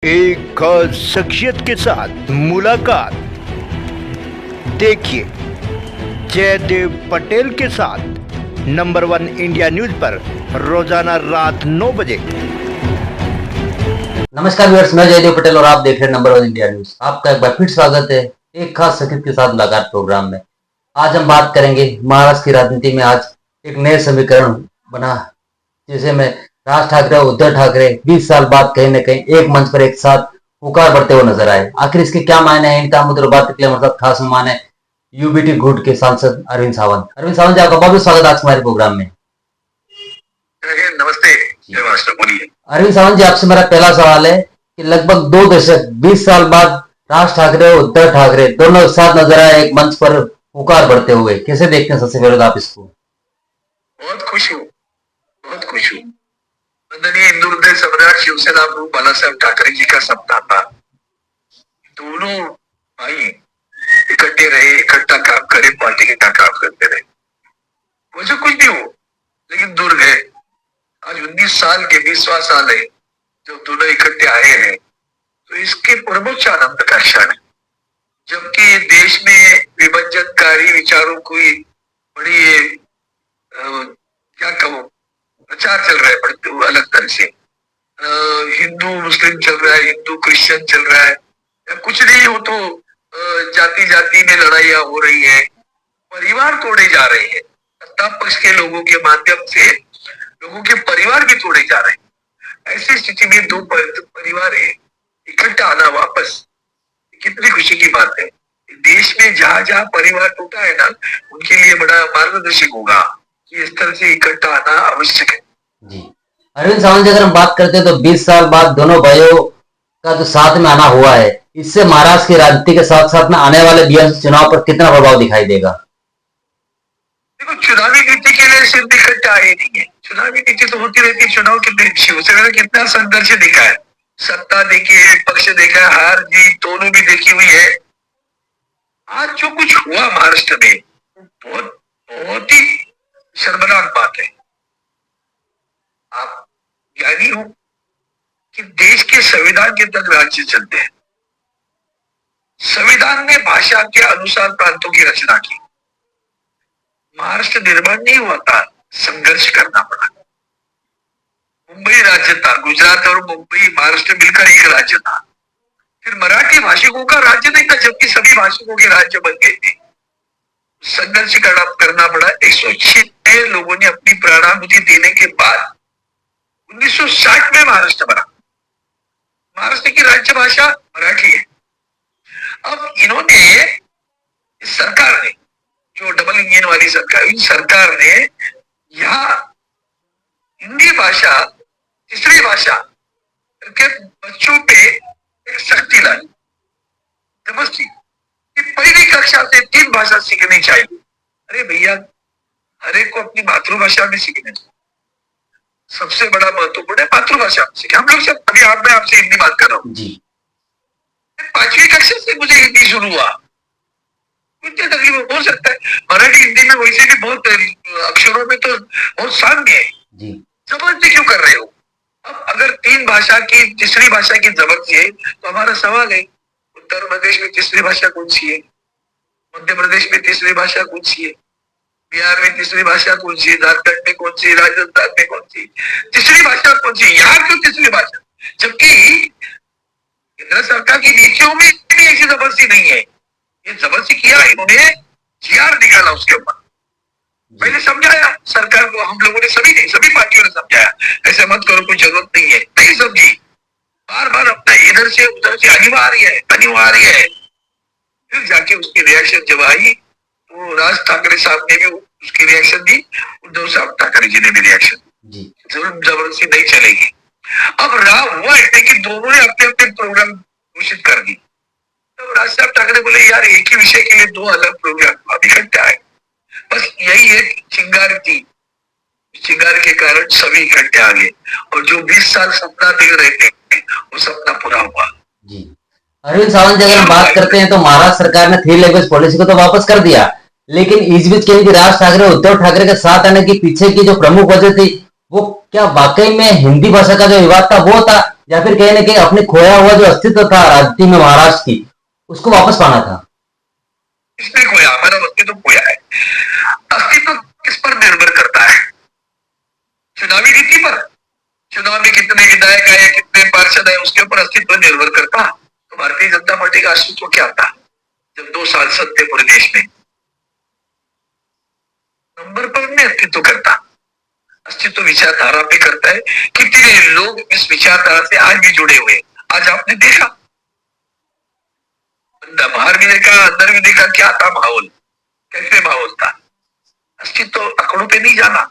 एक खास शख्सियत के साथ मुलाकात। देखिए जयदेव पटेल के साथ नंबर 1 इंडिया न्यूज पर रोजाना रात 9 बजे। नमस्कार व्यूअर्स, मैं जयदेव पटेल और आप देख रहे हैं नंबर 1 इंडिया न्यूज। आपका एक बार फिर स्वागत है एक खास शख्सियत के साथ मुलाकात प्रोग्राम में। आज हम बात करेंगे महाराष्ट्र की राजनीति में आज एक नए समीकरण बना, जिसे में राज ठाकरे और उद्धव ठाकरे 20 साल बाद कहीं न कहीं एक मंच पर एक साथ पुकार बढ़ते हुए नजर आए। आखिर इसके क्या मायने हैं, इनका मुद्दे बात के लिए हमारे साथ खास मेहमान है यूबीटी गुट के सांसद अरविंद सावंत। अरविंद सावंत जी, आपका बहुत बहुत स्वागत आज हमारे प्रोग्राम में। नमस्ते। बोलिए। अरविंद सावंत जी, आपसे मेरा पहला सवाल है कि लगभग 2 दशक 20 साल बाद राज ठाकरे और उद्धव ठाकरे दोनों एक साथ नजर आए एक मंच पर पुकार बढ़ते हुए, कैसे देखते हैं सबसे पहले आप इसको? बहुत खुश हूँ, बहुत खुश हूँ। वंदनीय हिंदू हृदय सम्राट शिवसेना प्रमुख बाला साहब ठाकरे जी का सपना था। दोनों भाई इकट्ठे रहे, इकट्ठा काम करे, पार्टी के काम करते रहे। मुझे कुछ भी हो, लेकिन दूर गए। आज 19 साल के 20वां साल है जब दोनों इकट्ठे आए हैं, तो इसके परमोच्च आनंद का क्षण है। जबकि देश में विभजनकारी विचारों की बड़ी क्या कहूं प्रचार चल रहा है, बढ़ते हुए अलग तरह से हिंदू मुस्लिम चल रहा है, हिंदू क्रिश्चियन चल रहा है, या कुछ नहीं हो तो जाति जाति में लड़ाइयां हो रही है, परिवार तोड़े जा रहे हैं। सत्ता पक्ष के लोगों के माध्यम से लोगों के परिवार भी तोड़े जा रहे हैं। ऐसी स्थिति में दो परिवार इकट्ठा आना वापस कितनी खुशी की बात है। देश में जहां जहां परिवार टूटा है ना, उनके लिए बड़ा मार्गदर्शक होगा कि इस तरह से इकट्ठा आना आवश्यक है। जी अरविंद सावंत जी, अगर हम बात करते हैं तो 20 साल बाद दोनों भाइयों का जो साथ में आना हुआ है, इससे महाराष्ट्र की राजनीति के साथ साथ में आने वाले बीएमसी चुनाव पर कितना प्रभाव दिखाई देगा? देखो, चुनावी नीति के लिए सिर्फ इकट्ठा आए नहीं है, चुनावी नीति तो होती रहती है। चुनाव कितने शिवसेना ने कितना संघर्ष देखा है, सत्ता देखी है, पक्ष देखा है, हार जीत दोनों भी देखी हुई है। आज जो कुछ हुआ महाराष्ट्र में बहुत बहुत ही शर्मनाक बात है। आप ज्ञानी हो कि देश के संविधान के तक राज्य चलते हैं। संविधान ने भाषा के अनुसार प्रांतों की रचना की। महाराष्ट्र निर्माण नहीं हुआ था, संघर्ष करना पड़ा। मुंबई राज्य था, गुजरात और मुंबई महाराष्ट्र मिलकर एक राज्य था। फिर मराठी भाषिकों का राज्य नहीं था, जबकि सभी भाषिकों के राज्य बन गए थे। संघर्ष करना पड़ा। 196 लोगों ने अपनी प्राणाहुति देने के बाद 1960 में महाराष्ट्र बना। महाराष्ट्र की राज्य भाषा मराठी है। अब इन्होंने, इस सरकार ने, जो डबल इंजन वाली सरकार, इन सरकार ने यहाँ हिंदी भाषा तीसरी भाषा के बच्चों पे एक सख्ती लाई, जबरदस्ती कि पहली कक्षा से 3 भाषा सीखनी चाहिए। अरे भैया, हर एक को अपनी मातृभाषा में सीखना चाहिए। सबसे बड़ा महत्वपूर्ण है मातृभाषा सीखे। हम लोग सब, अभी मैं आपसे हिंदी बात कर रहा हूँ जी। 5वीं कक्षा से मुझे हिंदी शुरू हुआ। कुछ तकलीफ हो सकता है, मराठी हिंदी में वैसे भी बहुत अक्षरों में तो बहुत साम्य है जी। जबरदस्ती क्यों कर रहे हो? अब अगर 3 भाषा की तीसरी भाषा की जबरदस्ती है, तो हमारा सवाल है, उत्तर प्रदेश में तीसरी भाषा कौन सी है? मध्य प्रदेश में तीसरी भाषा कौन सी है? बिहार में तीसरी भाषा कौन सी है? झारखंड में कौन सी? राजस्थान में कौन सी? तीसरी भाषा कौन सी? यहाँ क्यों तीसरी भाषा? जबकि केंद्र सरकार की नीतियों में भी ऐसी जबरदस्ती नहीं है। ये जबरदस्ती किया इन्होंने, जीआर निकाला उसके ऊपर। पहले समझाया सरकार को, हम लोगों ने, सभी पार्टियों ने समझाया, ऐसे मत करो, कोई जरूरत नहीं है, नहीं समझी। बार बार अपना इधर से उधर से अनिवार्य है। फिर जाके उसकी रिएक्शन जब आई, तो राज ठाकरे साहब ने भी उसकी रिएक्शन दी, उद्धव साहब ठाकरे जी ने भी रिएक्शन दी। जुल्म जबरदस्ती नहीं चलेगी। अब हुआ है कि दोनों ने अपने अपने प्रोग्राम घोषित कर दी। तो राज साहब ठाकरे बोले, यार एक ही विषय के लिए 2 अलग प्रोग्राम अब इकट्ठे आए। बस यही एक चिंगारी थी, चिंगारी के कारण सभी इकट्ठे आ गए, और जो 20 साल सपना देख रहे थे वो सपना पूरा हुआ जी। अरविंद सावंत जी, अगर हम बात करते हैं तो महाराष्ट्र सरकार ने 3 लैंग्वेज पॉलिसी को तो वापस कर दिया, लेकिन इस बीच कहीं राज ठाकरे उद्धव ठाकरे के साथ आने के पीछे की जो प्रमुख वजह थी वो क्या वाकई में हिंदी भाषा का जो विवाद था वो था, या फिर कहीं ना कहीं अपने खोया हुआ जो अस्तित्व था राजनीति में महाराष्ट्र की, उसको वापस पाना था? इसमें खोया, हमारा अस्तित्व खोया है। अस्तित्व किस पर निर्भर करता है? चुनावी नीति पर। चुनाव में कितने विधायक आए, कितने पार्षद आए, उसके ऊपर अस्तित्व निर्भर करता। तो भारतीय जनता पार्टी का अस्तित्व क्या था जब 2 सांसद थे पूरे देश में? नंबर पर नहीं अस्तित्व करता, अस्तित्व विचारधारा पे करता है। कितने लोग इस विचारधारा से आज भी जुड़े हुए। आज आपने देखा, बाहर भी देखा, अंदर भी देखा, क्या था माहौल, कैसे माहौल था। अस्तित्व आंकड़ों पे नहीं जाना।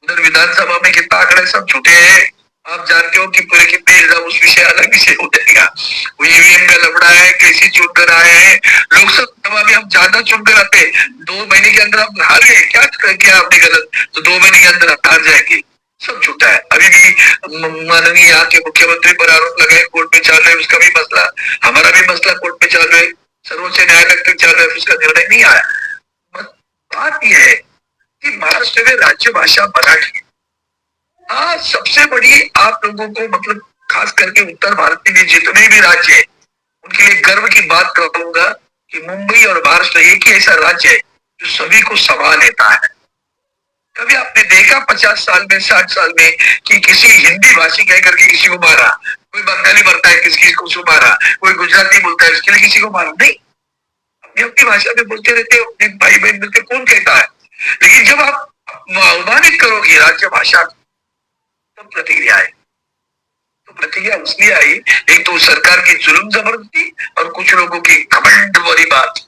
उधर विधानसभा में कितना आंकड़े सब छूटे हैं, आप जानते हो कि पूरे कितने इल्जाम, उस विषय अलग विषय हो जाएगा। वो ईवीएम का लफड़ा है, कैसे चुन कर आए हैं। लोकसभा में हम ज्यादा चुन कर आते, 2 महीने के अंदर हम हार गए। क्या किया आपने गलत, तो 2 महीने के अंदर हार जाएंगे। सब झूठा है। अभी भी माननीय यहाँ के मुख्यमंत्री पर आरोप लगाए, कोर्ट में चाल रहे, उसका भी मसला, हमारा भी मसला कोर्ट में चाल रहे, सर्वोच्च न्यायालय तक चाल रहा है, उसका निर्णय नहीं आया। बात यह है कि महाराष्ट्र में राज्य भाषा मराठी। हाँ, सबसे बड़ी आप लोगों को, मतलब खास करके उत्तर भारत में जितने भी राज्य है, उनके लिए गर्व की बात कहूंगा कि मुंबई और महाराष्ट्र एक ही ऐसा राज्य है जो सभी को संभाल लेता है। कभी आपने देखा 50 साल में, 60 साल में कि किसी हिंदी भाषी कह करके किसी को मारा? कोई बंगाली मरता है किसी को मारा, कोई गुजराती बोलता है उसके लिए किसी को मारा? नहीं, अपनी अपनी भाषा में बोलते रहते, अपने भाई बहन मिलते, कौन कहता है? लेकिन जब आप अवमानित करोगे राज्य भाषा, तब प्रतिक्रिया है। तो प्रतिक्रिया उसलिए आई, एक तो सरकार की जुल्म जबरदस्ती और कुछ लोगों की घमंड वाली बात।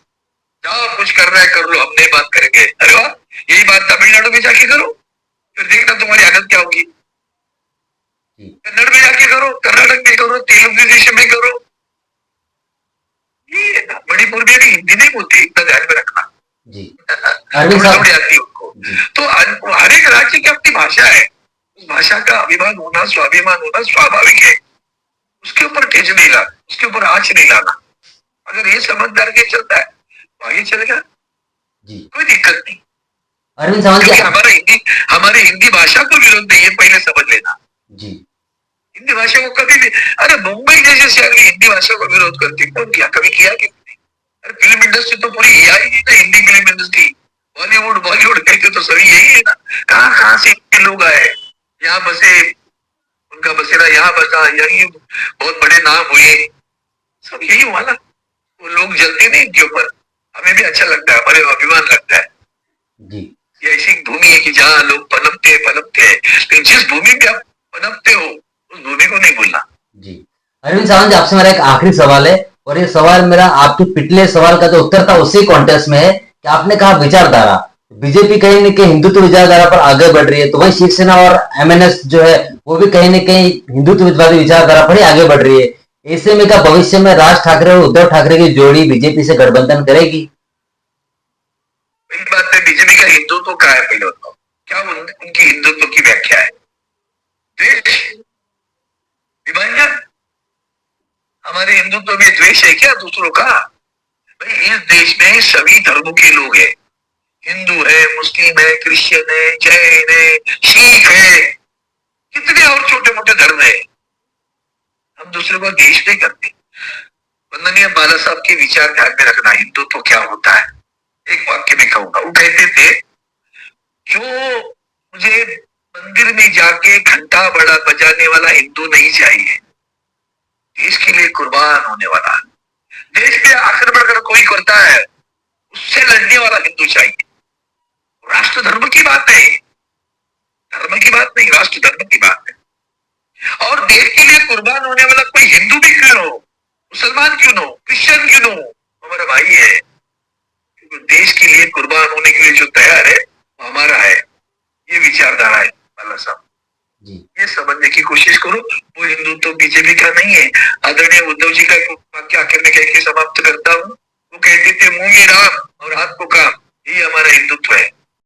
जाओ, कुछ कर रहा है कर लो, हम नहीं बात करेंगे। अरे वाह, यही बात तमिलनाडु में जाके करो, फिर देखना तुम्हारी हालत क्या होगी। कन्नड़ में जाके करो, कर्नाटक में करो, तेलुगु देश में करो। ये मणिपुर में भी हिंदी नहीं बोलती, इतना ध्यान में रखना जी। थोड़ी आती है उनको। तो हर एक राज्य की अपनी भाषा है, उस भाषा का अभिमान होना, स्वाभिमान होना स्वाभाविक है। उसके ऊपर ठेस नहीं लाना, उसके ऊपर आंच नहीं लाना। अगर ये समझदार के चलता है तो आगे चलेगा, कोई दिक्कत नहीं। अरविंद सावंत जी, हमारे हिंदी भाषा को विरोध नहीं है, पहले समझ लेना जी। हिंदी भाषा को कभी भी, अरे मुंबई जैसे शहर में हिंदी भाषा को विरोध करती कौन किया, कभी किया कि नहीं? अरे फिल्म इंडस्ट्री तो पूरी यही है ना, हिंदी फिल्म इंडस्ट्री। बॉलीवुड बॉलीवुड कहते तो सभी यही है ना। कहाँ से इतने लोग आए, यहाँ बसे, उनका बसेरा यहाँ बसा, यही बहुत बड़े नाम हुए, सब यही हुआ ना। वो लोग जलते नहीं इनके ऊपर, हमें भी अच्छा लगता है, हमारे अभिमान लगता है जी। ये ऐसी भूमि है कि जहाँ लोग पनपते हैं, लेकिन जिस भूमि पे आप पनपते हो उस भूमि को नहीं भूलना जी। अरविंद सावंत जी, आपसे मेरा एक आखिरी सवाल है, और ये सवाल मेरा आपके पिछले सवाल का जो उत्तर था उसी कॉन्टेक्स्ट में है कि आपने कहा विचारधारा, बीजेपी कहीं न कहीं हिंदुत्व विचारधारा पर आगे बढ़ रही है, तो वही शिवसेना और एमएनएस जो है वो भी कहीं न कहीं हिंदुत्ववादी विचारधारा पर ही आगे बढ़ रही है। ऐसे में क्या भविष्य में राज ठाकरे और उद्धव ठाकरे की जोड़ी बीजेपी से गठबंधन करेगी? बात है, बीजेपी का हिंदुत्व क्या है? पहले बताओ, क्या उनकी हिंदुत्व की व्याख्या है? द्वेष, विभाजन। हमारे हिंदुत्व में द्वेष है क्या दूसरों का? भाई, इस देश में सभी धर्मों के लोग हैं, हिंदू है, मुस्लिम है, क्रिश्चियन है, जैन है, सिख है, कितने और छोटे मोटे धर्म है। हम दूसरों का द्वेष नहीं करते। वंदनीय बाला साहब के विचार ध्यान में रखना, हिंदुत्व क्या होता है। एक वाक्य में कहूंगा, वो कहते थे, जो मुझे मंदिर में जाके घंटा बड़ा बजाने वाला हिंदू नहीं चाहिए, देश के लिए कुर्बान होने वाला, देश पे आक्रमण अगर कोई करता है उससे लड़ने वाला हिंदू चाहिए। राष्ट्र धर्म की बात है, धर्म की बात नहीं, राष्ट्र धर्म की बात है। और देश के लिए कुर्बान होने वाला कोई हिंदू भी क्यों हो, मुसलमान क्यों हो, क्रिश्चियन क्यों हो, हमारा भाई है। देश के लिए कुर्बान होने के लिए जो तैयार है वो हमारा है। ये विचारधारा है बाला साहब, ये समझने की कोशिश करो। वो हिंदू तो बीजेपी का नहीं है। आदरणीय उद्धव जी का वाक्य आखिर में कह के समाप्त करता हूँ। वो कहते थे, मुंह में राम और हाथ को काम, ये हमारा हिंदुत्व है।